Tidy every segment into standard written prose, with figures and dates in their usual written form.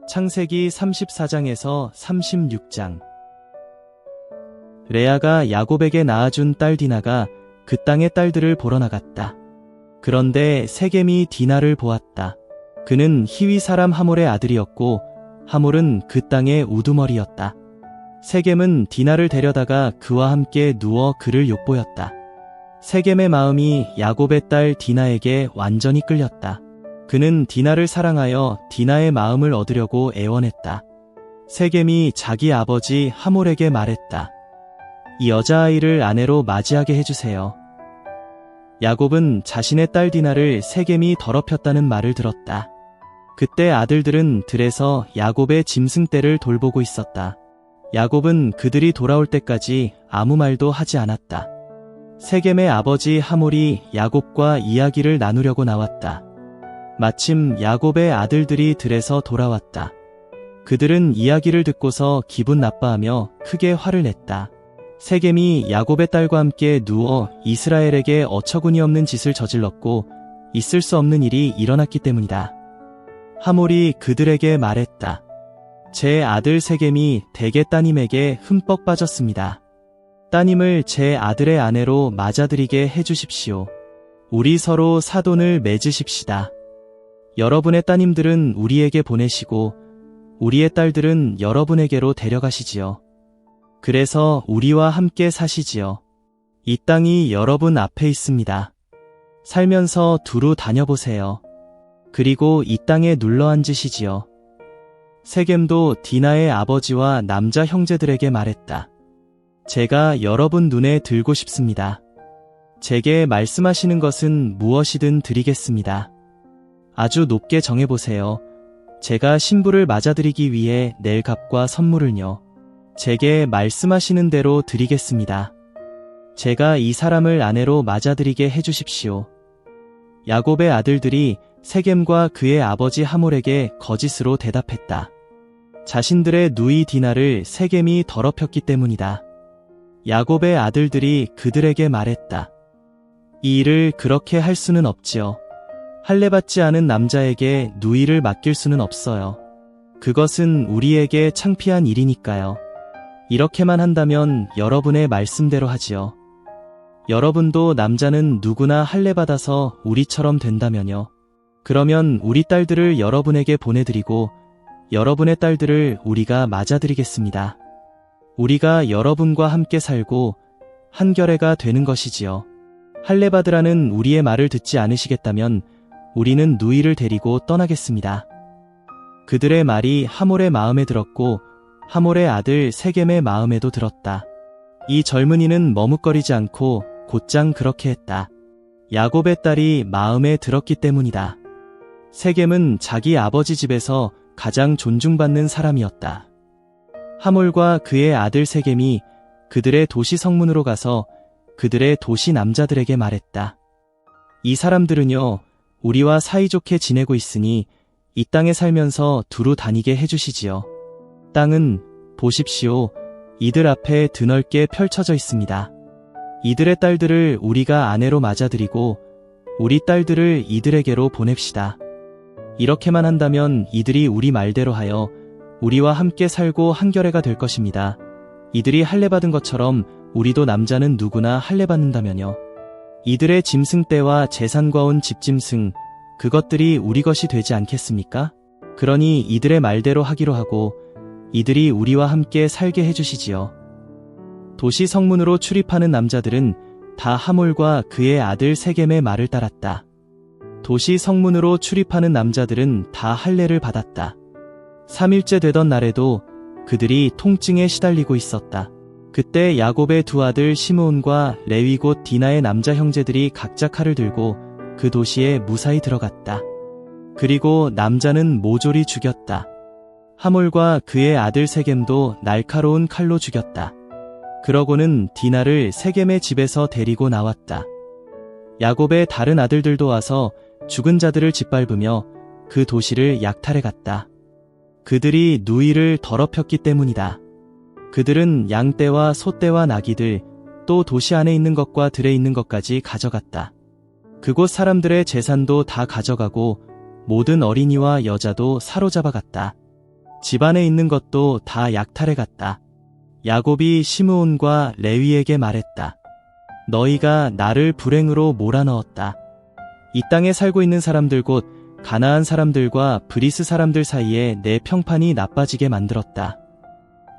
창세기 34장에서 36장. 레아가 야곱에게 낳아준 딸 디나가 그 땅의 딸들을 보러 나갔다. 그런데 세겜이 디나를 보았다. 그는 히위 사람 하몰의 아들이었고 하몰은 그 땅의 우두머리였다. 세겜은 디나를 데려다가 그와 함께 누워 그를 욕보였다. 세겜의 마음이 야곱의 딸 디나에게 완전히 끌렸다. 그는 디나를 사랑하여 디나의 마음을 얻으려고 애원했다. 세겜이 자기 아버지 하몰에게 말했다. 이 여자아이를 아내로 맞이하게 해주세요. 야곱은 자신의 딸 디나를 세겜이 더럽혔다는 말을 들었다. 그때 아들들은 들에서 야곱의 짐승떼를 돌보고 있었다. 야곱은 그들이 돌아올 때까지 아무 말도 하지 않았다. 세겜의 아버지 하몰이 야곱과 이야기를 나누려고 나왔다. 마침 야곱의 아들들이 들에서 돌아왔다. 그들은 이야기를 듣고서 기분 나빠하며 크게 화를 냈다. 세겜이 야곱의 딸과 함께 누워 이스라엘에게 어처구니 없는 짓을 저질렀고 있을 수 없는 일이 일어났기 때문이다. 하몰이 그들에게 말했다. 제 아들 세겜이 대개 따님에게 흠뻑 빠졌습니다. 따님을 제 아들의 아내로 맞아들이게 해주십시오. 우리 서로 사돈을 맺으십시다. 여러분의 따님들은 우리에게 보내시고 우리의 딸들은 여러분에게로 데려가시지요. 그래서 우리와 함께 사시지요. 이 땅이 여러분 앞에 있습니다. 살면서 두루 다녀보세요. 그리고 이 땅에 눌러 앉으시지요. 세겜도 디나의 아버지와 남자 형제들에게 말했다. 제가 여러분 눈에 들고 싶습니다. 제게 말씀하시는 것은 무엇이든 드리겠습니다. 아주 높게 정해보세요. 제가 신부를 맞아들이기 위해 낼 값과 선물을요. 제게 말씀하시는 대로 드리겠습니다. 제가 이 사람을 아내로 맞아들이게 해주십시오. 야곱의 아들들이 세겜과 그의 아버지 하몰에게 거짓으로 대답했다. 자신들의 누이 디나를 세겜이 더럽혔기 때문이다. 야곱의 아들들이 그들에게 말했다. 이 일을 그렇게 할 수는 없지요. 할례받지 않은 남자에게 누이를 맡길 수는 없어요. 그것은 우리에게 창피한 일이니까요. 이렇게만 한다면 여러분의 말씀대로 하지요. 여러분도 남자는 누구나 할례받아서 우리처럼 된다면요. 그러면 우리 딸들을 여러분에게 보내드리고 여러분의 딸들을 우리가 맞아드리겠습니다. 우리가 여러분과 함께 살고 한결애가 되는 것이지요. 할례받으라는 우리의 말을 듣지 않으시겠다면 우리는 누이를 데리고 떠나겠습니다. 그들의 말이 하몰의 마음에 들었고 하몰의 아들 세겜의 마음에도 들었다. 이 젊은이는 머뭇거리지 않고 곧장 그렇게 했다. 야곱의 딸이 마음에 들었기 때문이다. 세겜은 자기 아버지 집에서 가장 존중받는 사람이었다. 하몰과 그의 아들 세겜이 그들의 도시 성문으로 가서 그들의 도시 남자들에게 말했다. 이 사람들은요, 우리와 사이좋게 지내고 있으니 이 땅에 살면서 두루 다니게 해주시지요. 땅은 보십시오. 이들 앞에 드넓게 펼쳐져 있습니다. 이들의 딸들을 우리가 아내로 맞아들이고 우리 딸들을 이들에게로 보냅시다. 이렇게만 한다면 이들이 우리 말대로 하여 우리와 함께 살고 한결애가 될 것입니다. 이들이 할례받은 것처럼 우리도 남자는 누구나 할례받는다면요. 이들의 짐승떼와 재산과 온 집짐승, 그것들이 우리 것이 되지 않겠습니까? 그러니 이들의 말대로 하기로 하고 이들이 우리와 함께 살게 해주시지요. 도시 성문으로 출입하는 남자들은 다 하몰과 그의 아들 세겜의 말을 따랐다. 도시 성문으로 출입하는 남자들은 다 할례를 받았다. 3일째 되던 날에도 그들이 통증에 시달리고 있었다. 그때 야곱의 두 아들 시므온과 레위 곧 디나의 남자 형제들이 각자 칼을 들고 그 도시에 무사히 들어갔다. 그리고 남자는 모조리 죽였다. 하몰과 그의 아들 세겜도 날카로운 칼로 죽였다. 그러고는 디나를 세겜의 집에서 데리고 나왔다. 야곱의 다른 아들들도 와서 죽은 자들을 짓밟으며 그 도시를 약탈해 갔다. 그들이 누이를 더럽혔기 때문이다. 그들은 양떼와 소떼와 나귀들, 또 도시 안에 있는 것과 들에 있는 것까지 가져갔다. 그곳 사람들의 재산도 다 가져가고 모든 어린이와 여자도 사로잡아갔다. 집안에 있는 것도 다 약탈해 갔다. 야곱이 시므온과 레위에게 말했다. 너희가 나를 불행으로 몰아넣었다. 이 땅에 살고 있는 사람들 곧 가나안 사람들과 브리스 사람들 사이에 내 평판이 나빠지게 만들었다.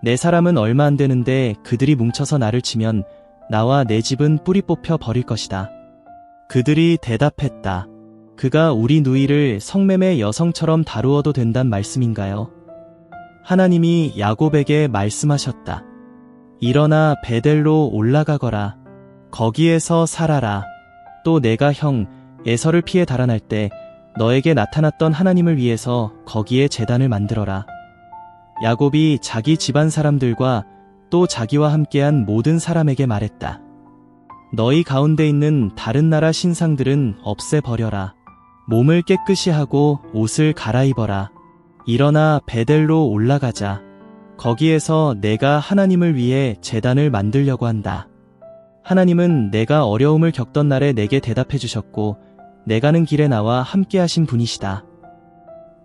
내 사람은 얼마 안 되는데 그들이 뭉쳐서 나를 치면 나와 내 집은 뿌리 뽑혀 버릴 것이다. 그들이 대답했다. 그가 우리 누이를 성매매 여성처럼 다루어도 된단 말씀인가요? 하나님이 야곱에게 말씀하셨다. 일어나 베델로 올라가거라. 거기에서 살아라. 또 내가 형 에서를 피해 달아날 때 너에게 나타났던 하나님을 위해서 거기에 제단을 만들어라. 야곱이 자기 집안 사람들과 또 자기와 함께한 모든 사람에게 말했다. 너희 가운데 있는 다른 나라 신상들은 없애버려라. 몸을 깨끗이 하고 옷을 갈아입어라. 일어나 베델로 올라가자. 거기에서 내가 하나님을 위해 제단을 만들려고 한다. 하나님은 내가 어려움을 겪던 날에 내게 대답해 주셨고 내 가는 길에 나와 함께 하신 분이시다.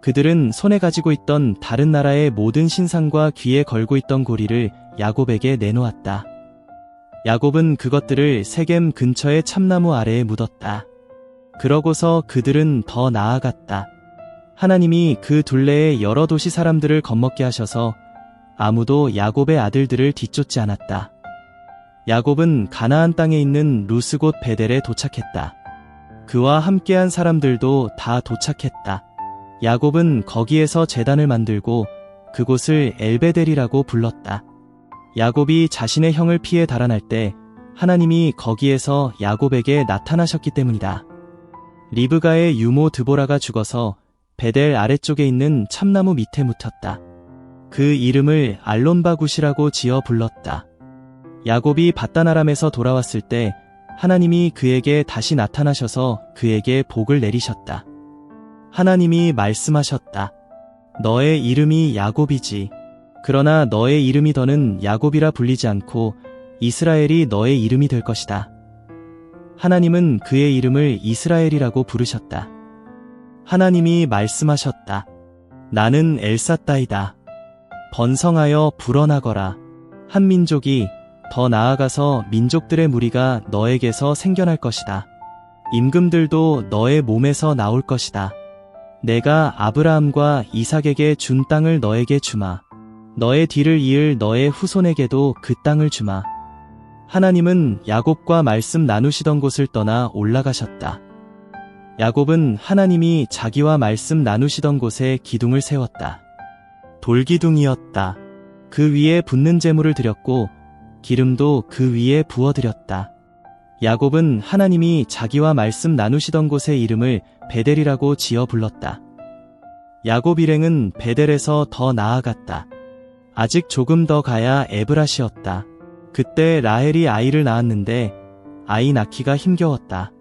그들은 손에 가지고 있던 다른 나라의 모든 신상과 귀에 걸고 있던 고리를 야곱에게 내놓았다. 야곱은 그것들을 세겜 근처의 참나무 아래에 묻었다. 그러고서 그들은 더 나아갔다. 하나님이 그 둘레의 여러 도시 사람들을 겁먹게 하셔서 아무도 야곱의 아들들을 뒤쫓지 않았다. 야곱은 가나안 땅에 있는 루스 곧 베델에 도착했다. 그와 함께한 사람들도 다 도착했다. 야곱은 거기에서 제단을 만들고 그곳을 엘베델이라고 불렀다. 야곱이 자신의 형을 피해 달아날 때 하나님이 거기에서 야곱에게 나타나셨기 때문이다. 리브가의 유모 드보라가 죽어서 베델 아래쪽에 있는 참나무 밑에 묻혔다. 그 이름을 알론바굿이라고 지어 불렀다. 야곱이 밧단아람에서 돌아왔을 때 하나님이 그에게 다시 나타나셔서 그에게 복을 내리셨다. 하나님이 말씀하셨다. 너의 이름이 야곱이지. 그러나 너의 이름이 더는 야곱이라 불리지 않고 이스라엘이 너의 이름이 될 것이다. 하나님은 그의 이름을 이스라엘이라고 부르셨다. 하나님이 말씀하셨다. 나는 엘사다이다. 번성하여 불어나거라. 한 민족이 더 나아가서 민족들의 무리가 너에게서 생겨날 것이다. 임금들도 너의 몸에서 나올 것이다. 내가 아브라함과 이삭에게 준 땅을 너에게 주마. 너의 뒤를 이을 너의 후손에게도 그 땅을 주마. 하나님은 야곱과 말씀 나누시던 곳을 떠나 올라가셨다. 야곱은 하나님이 자기와 말씀 나누시던 곳에 기둥을 세웠다. 돌기둥이었다. 그 위에 붓는 제물을 드렸고 기름도 그 위에 부어드렸다. 야곱은 하나님이 자기와 말씀 나누시던 곳의 이름을 베델이라고 지어 불렀다. 야곱 일행은 베델에서 더 나아갔다. 아직 조금 더 가야 에브라시였다. 그때 라헬이 아이를 낳았는데 아이 낳기가 힘겨웠다.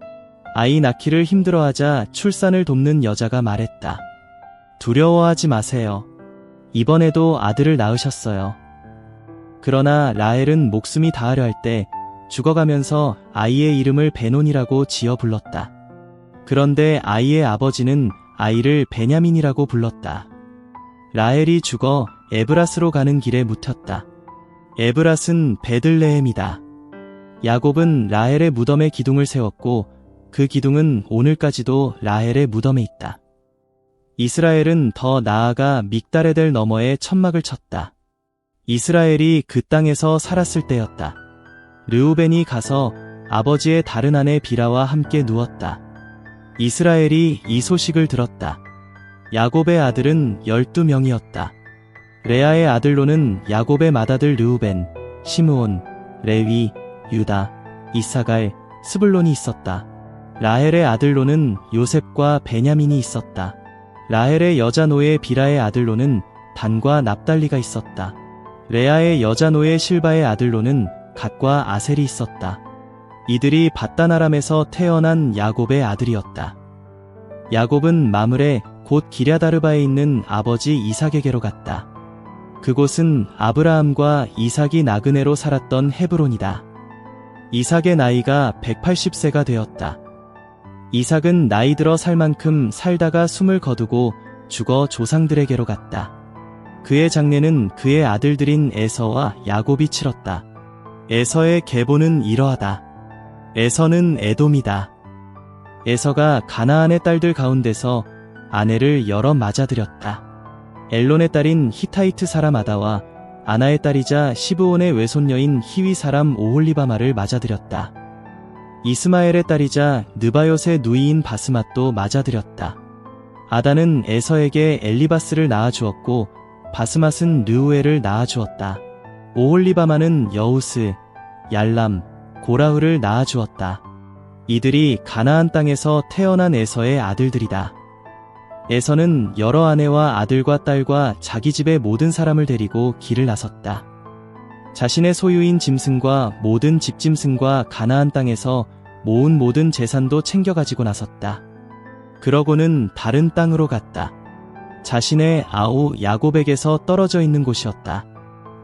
아이 낳기를 힘들어하자 출산을 돕는 여자가 말했다. 두려워하지 마세요. 이번에도 아들을 낳으셨어요. 그러나 라헬은 목숨이 다하려 할 때 죽어가면서 아이의 이름을 베논이라고 지어 불렀다. 그런데 아이의 아버지는 아이를 베냐민이라고 불렀다. 라헬이 죽어 에브라스로 가는 길에 묻혔다. 에브라스는 베들레헴이다. 야곱은 라헬의 무덤에 기둥을 세웠고 그 기둥은 오늘까지도 라헬의 무덤에 있다. 이스라엘은 더 나아가 믹다레델 너머에 천막을 쳤다. 이스라엘이 그 땅에서 살았을 때였다. 르우벤이 가서 아버지의 다른 아내 비라와 함께 누웠다. 이스라엘이 이 소식을 들었다. 야곱의 아들은 12명이었다. 레아의 아들로는 야곱의 맏아들 르우벤, 시므온, 레위, 유다, 이사갈, 스불론이 있었다. 라헬의 아들로는 요셉과 베냐민이 있었다. 라헬의 여자 노예 비라의 아들로는 단과 납달리가 있었다. 레아의 여자 노예 실바의 아들로는 갓과 아셀이 있었다. 이들이 밧단아람에서 태어난 야곱의 아들이었다. 야곱은 마므레 곧 기랴다르바에 있는 아버지 이삭에게로 갔다. 그곳은 아브라함과 이삭이 나그네로 살았던 헤브론이다. 이삭의 나이가 180세가 되었다. 이삭은 나이 들어 살 만큼 살다가 숨을 거두고 죽어 조상들에게로 갔다. 그의 장례는 그의 아들들인 에서와 야곱이 치렀다. 에서의 계보는 이러하다. 에서는 에돔이다. 에서가 가나안의 딸들 가운데서 아내를 여러 맞아들였다. 엘론의 딸인 히타이트 사람 아다와 아나의 딸이자 시브온의 외손녀인 히위 사람 오홀리바마를 맞아들였다. 이스마엘의 딸이자 느바요의 누이인 바스맛도 맞아들였다. 아다는 에서에게 엘리바스를 낳아주었고 바스맛은 르우엘을 낳아주었다. 오홀리바마는 여우스, 얄람, 고라흐를 낳아주었다. 이들이 가나안 땅에서 태어난 에서의 아들들이다. 에서는 여러 아내와 아들과 딸과 자기 집의 모든 사람을 데리고 길을 나섰다. 자신의 소유인 짐승과 모든 집짐승과 가나안 땅에서 모은 모든 재산도 챙겨가지고 나섰다. 그러고는 다른 땅으로 갔다. 자신의 아우 야곱에게서 떨어져 있는 곳이었다.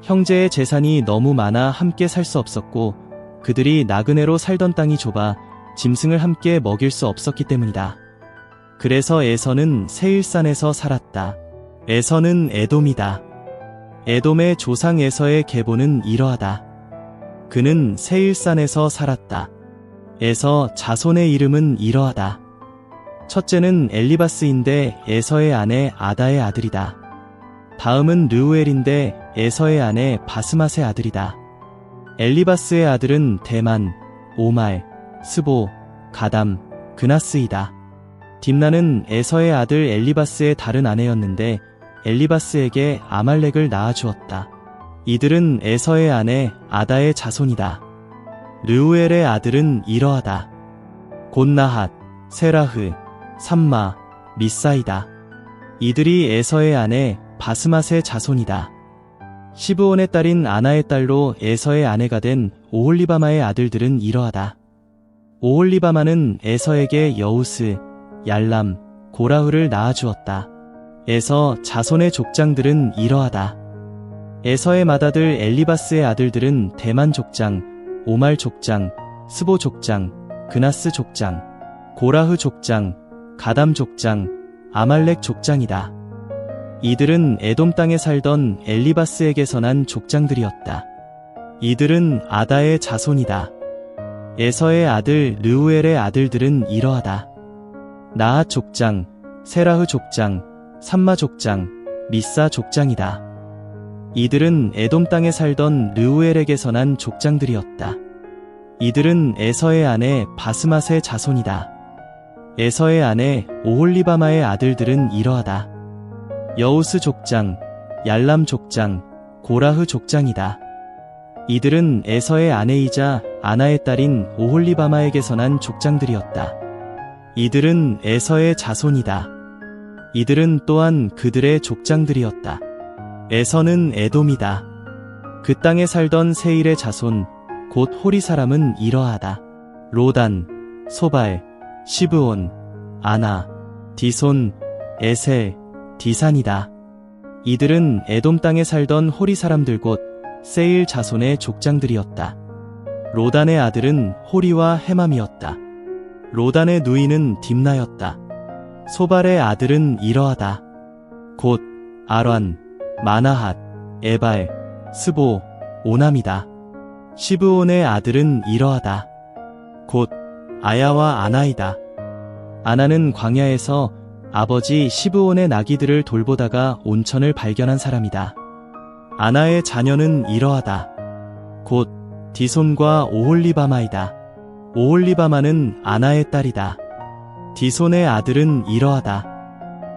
형제의 재산이 너무 많아 함께 살 수 없었고 그들이 나그네로 살던 땅이 좁아 짐승을 함께 먹일 수 없었기 때문이다. 그래서 에서는 세일산에서 살았다. 에서는 에돔이다. 에돔의 조상 에서의 계보는 이러하다. 그는 세일산에서 살았다. 에서 자손의 이름은 이러하다. 첫째는 엘리바스인데 에서의 아내 아다의 아들이다. 다음은 르우엘인데 에서의 아내 바스맛의 아들이다. 엘리바스의 아들은 대만, 오말, 스보, 가담, 그나스이다. 딥나는 에서의 아들 엘리바스의 다른 아내였는데 엘리바스에게 아말렉을 낳아주었다. 이들은 에서의 아내 아다의 자손이다. 르우엘의 아들은 이러하다. 곤나핫, 세라흐, 삼마, 미사이다. 이들이 에서의 아내 바스맛의 자손이다. 시브온의 딸인 아나의 딸로 에서의 아내가 된 오홀리바마의 아들들은 이러하다. 오홀리바마는 에서에게 여우스, 얄람, 고라흐를 낳아주었다. 에서 자손의 족장들은 이러하다. 에서의 맏아들 엘리바스의 아들들은 대만 족장, 오말 족장, 스보 족장, 그나스 족장, 고라흐 족장, 가담 족장, 아말렉 족장이다. 이들은 에돔 땅에 살던 엘리바스에게서 난 족장들이었다. 이들은 아다의 자손이다. 에서의 아들 르우엘의 아들들은 이러하다. 나핫 족장, 세라흐 족장, 삼마 족장, 미사 족장이다. 이들은 에돔 땅에 살던 르우엘에게서 난 족장들이었다. 이들은 에서의 아내 바스맛의 자손이다. 에서의 아내 오홀리바마의 아들들은 이러하다. 여우스 족장, 얄람 족장, 고라흐 족장이다. 이들은 에서의 아내이자 아나의 딸인 오홀리바마에게서 난 족장들이었다. 이들은 에서의 자손이다. 이들은 또한 그들의 족장들이었다. 에서는 에돔이다. 그 땅에 살던 세일의 자손, 곧 호리 사람은 이러하다. 로단, 소발, 시브온, 아나, 디손, 에셀, 디산이다. 이들은 에돔 땅에 살던 호리 사람들 곧 세일 자손의 족장들이었다. 로단의 아들은 호리와 헤맘이었다. 로단의 누이는 딥나였다. 소발의 아들은 이러하다. 곧 아란, 마나핫, 에발, 스보, 오남이다. 시브온의 아들은 이러하다. 곧 아야와 아나이다. 아나는 광야에서 아버지 시브온의 나귀들을 돌보다가 온천을 발견한 사람이다. 아나의 자녀는 이러하다. 곧 디손과 오홀리바마이다. 오홀리바마는 아나의 딸이다. 디손의 아들은 이러하다.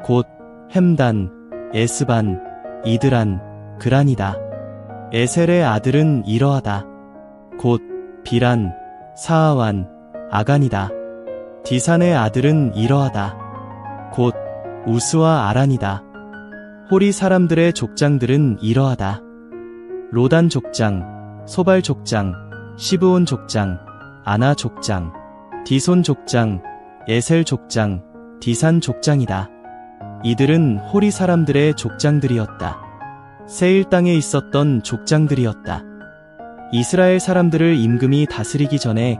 곧 햄단, 에스반, 이드란, 그란이다. 에셀의 아들은 이러하다. 곧 비란, 사아완, 아간이다. 디산의 아들은 이러하다. 곧 우스와 아란이다. 호리 사람들의 족장들은 이러하다. 로단 족장, 소발 족장, 시브온 족장, 아나 족장, 디손 족장, 에셀 족장, 디산 족장이다. 이들은 호리 사람들의 족장들이었다. 세일 땅에 있었던 족장들이었다. 이스라엘 사람들을 임금이 다스리기 전에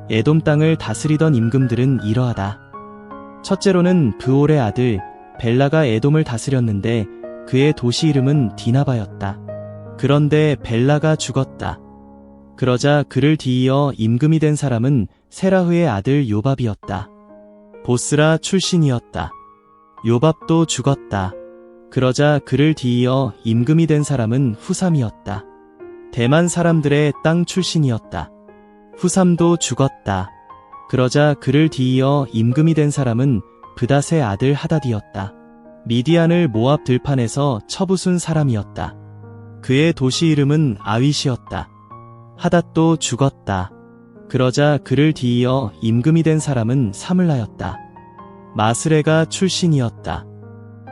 에돔 땅을 다스리던 임금들은 이러하다. 첫째로는 브올의 아들 벨라가 에돔을 다스렸는데 그의 도시 이름은 디나바였다. 그런데 벨라가 죽었다. 그러자 그를 뒤이어 임금이 된 사람은 세라흐의 아들 요밥이었다. 보스라 출신이었다. 요밥도 죽었다. 그러자 그를 뒤이어 임금이 된 사람은 후삼이었다. 대만 사람들의 땅 출신이었다. 후삼도 죽었다. 그러자 그를 뒤이어 임금이 된 사람은 브닷의 아들 하닷이었다. 미디안을 모압 들판에서 쳐부순 사람이었다. 그의 도시 이름은 아윗이었다. 하닷도 죽었다. 그러자 그를 뒤이어 임금이 된 사람은 사물라였다. 마스레가 출신이었다.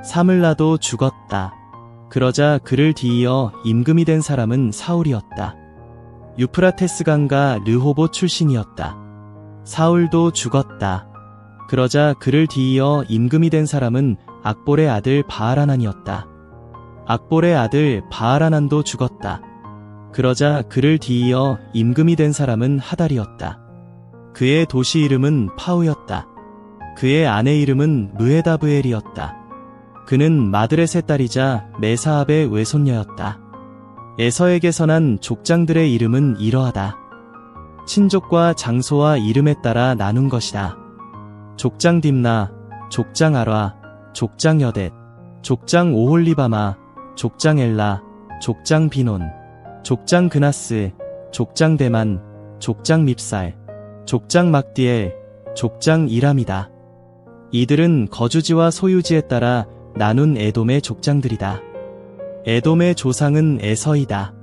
사물라도 죽었다. 그러자 그를 뒤이어 임금이 된 사람은 사울이었다. 유프라테스 강가 르호보 출신이었다. 사울도 죽었다. 그러자 그를 뒤이어 임금이 된 사람은 악볼의 아들 바알하난이었다. 악볼의 아들 바알하난도 죽었다. 그러자 그를 뒤이어 임금이 된 사람은 하달이었다. 그의 도시 이름은 파우였다. 그의 아내 이름은 무에다브엘이었다. 그는 마드렛의 딸이자 메사압의 외손녀였다. 에서에게서 난 족장들의 이름은 이러하다. 친족과 장소와 이름에 따라 나눈 것이다. 족장 딥나, 족장 아라, 족장 여댓, 족장 오홀리바마, 족장 엘라, 족장 비논, 족장 그나스, 족장 대만, 족장 밉살, 족장 막디엘, 족장 이람이다. 이들은 거주지와 소유지에 따라 나눈 에돔의 족장들이다. 에돔의 조상은 에서이다.